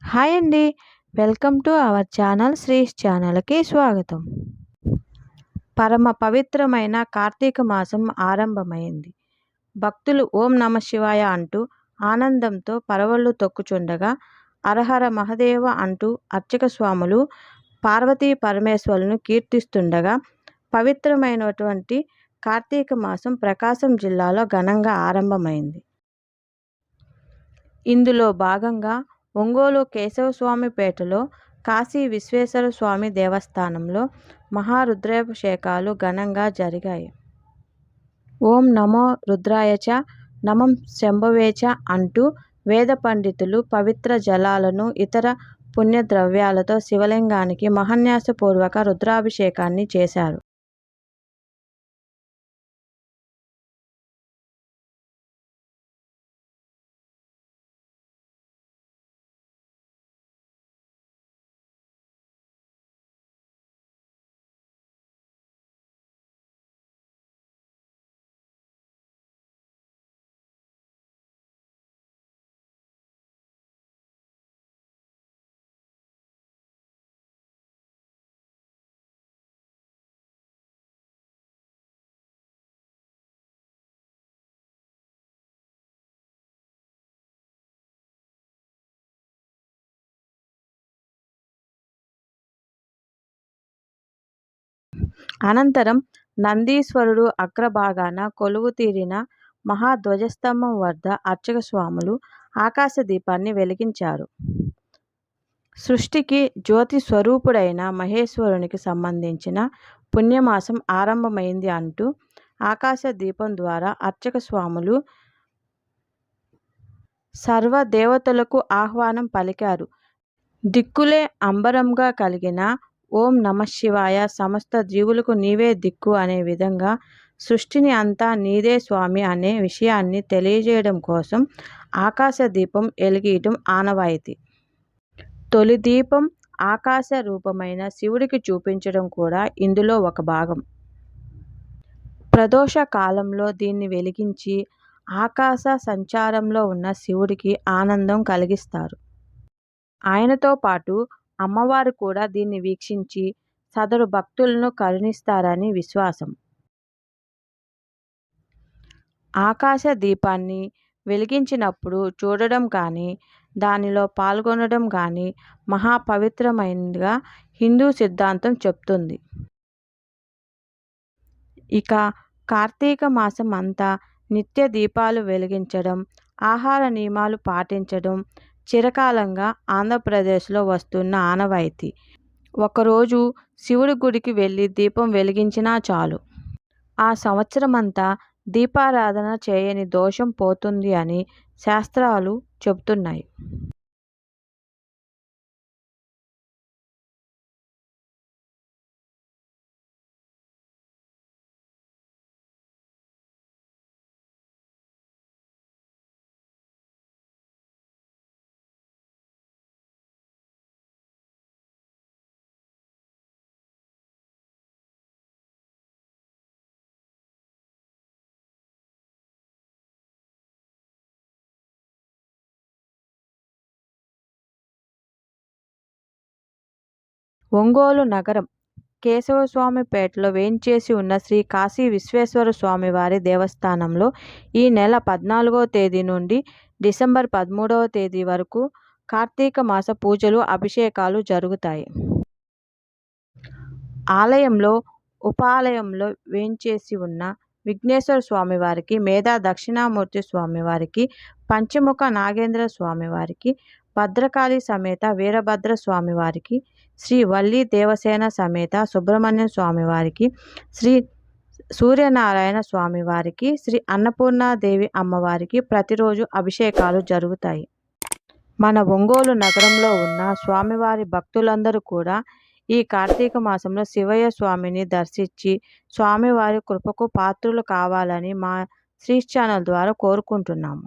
Hi అండి. Welcome to our channel శ్రీస్ ఛానల్‌కి స్వాగతం. పరమ పవిత్రమైన కార్తీక మాసం ఆరంభమైంది. భక్తులు ఓం నమఃశివాయ అంటూ ఆనందంతో పరవళ్లు తొక్కుచుండగా, హరహర మహదేవ అంటూ అర్చక స్వాములు పార్వతీ పరమేశ్వరులను కీర్తిస్తుండగా, పవిత్రమైనటువంటి కార్తీక మాసం ప్రకాశం జిల్లాలో ఘనంగా ఆరంభమైంది. ఇందులో భాగంగా ఒంగోలు కేశవస్వామిపేటలో కాశీ విశ్వేశ్వర స్వామి దేవస్థానంలో మహారుద్రాభిషేకాలు ఘనంగా జరిగాయి. ఓం నమో రుద్రాయ చ, నమః శంభవే చ అంటూ వేద పండితులు పవిత్ర జలాలను, ఇతర పుణ్యద్రవ్యాలతో శివలింగానికి మహాన్యాసపూర్వక రుద్రాభిషేకాన్ని చేశారు. అనంతరం నందీశ్వరుడు అగ్రభాగాన కొలువు తీరిన మహాధ్వజస్తంభం వద్ద అర్చక స్వాములు ఆకాశ దీపాన్ని వెలిగించారు. సృష్టికి జ్యోతి స్వరూపుడైన మహేశ్వరునికి సంబంధించిన పుణ్యమాసం ఆరంభమైంది అంటూ ఆకాశ దీపం ద్వారా అర్చక స్వాములు సర్వ దేవతలకు ఆహ్వానం పలికారు. దిక్కులే అంబరంగా కలిగిన ఓం నమఃశివాయ, సమస్త జీవులకు నీవే దిక్కు అనే విధంగా సృష్టిని అంతా నీదే స్వామి అనే విషయాన్ని తెలియజేయడం కోసం ఆకాశ దీపం వెలిగియటం ఆనవాయితీ. తొలి దీపం ఆకాశ రూపమైన శివుడికి చూపించడం కూడా ఇందులో ఒక భాగం. ప్రదోష కాలంలో దీన్ని వెలిగించి ఆకాశ సంచారంలో ఉన్న శివుడికి ఆనందం కలిగిస్తారు. ఆయనతో పాటు అమ్మవారు కూడా దీన్ని వీక్షించి సదరు భక్తులను కరుణిస్తారని విశ్వాసం. ఆకాశ దీపాన్ని వెలిగించినప్పుడు చూడడం కానీ, దానిలో పాల్గొనడం కానీ మహాపవిత్రమైనదిగా హిందూ సిద్ధాంతం చెప్తుంది. ఇక కార్తీక మాసం అంతా నిత్య దీపాలు వెలిగించడం, ఆహార నియమాలు పాటించడం చిరకాలంగా ఆంధ్రప్రదేశ్లో వస్తున్న ఆనవాయితీ. ఒకరోజు శివుడి గుడికి వెళ్ళి దీపం వెలిగించినా చాలు, ఆ సంవత్సరమంతా దీపారాధన చేయని దోషం పోతుంది అని శాస్త్రాలు చెబుతున్నాయి. ఒంగోలు నగరం కేశవస్వామిపేటలో వేంచేసి ఉన్న శ్రీ కాశీ విశ్వేశ్వర స్వామివారి దేవస్థానంలో ఈ నెల 14వ తేదీ నుండి డిసెంబర్ 13వ తేదీ వరకు కార్తీక మాస పూజలు, అభిషేకాలు జరుగుతాయి. ఆలయంలో ఉపాలయంలో వేంచేసి ఉన్న విఘ్నేశ్వర స్వామివారికి, మేధా దక్షిణామూర్తి స్వామివారికి, పంచముఖ నాగేంద్ర స్వామివారికి, భద్రకాళి సమేత వీరభద్ర స్వామివారికి, శ్రీ వల్లి దేవసేన సమేత సుబ్రహ్మణ్య స్వామివారికి, శ్రీ సూర్యనారాయణ స్వామివారికి, శ్రీ అన్నపూర్ణాదేవి అమ్మవారికి ప్రతిరోజు అభిషేకాలు జరుగుతాయి. మన ఒంగోలు నగరంలో ఉన్న స్వామివారి భక్తులందరూ కూడా ఈ కార్తీక మాసంలో శివయ్య స్వామిని దర్శించి స్వామివారి కృపకు పాత్రులు కావాలని మా శ్రీస్ ఛానల్ ద్వారా కోరుకుంటున్నాము.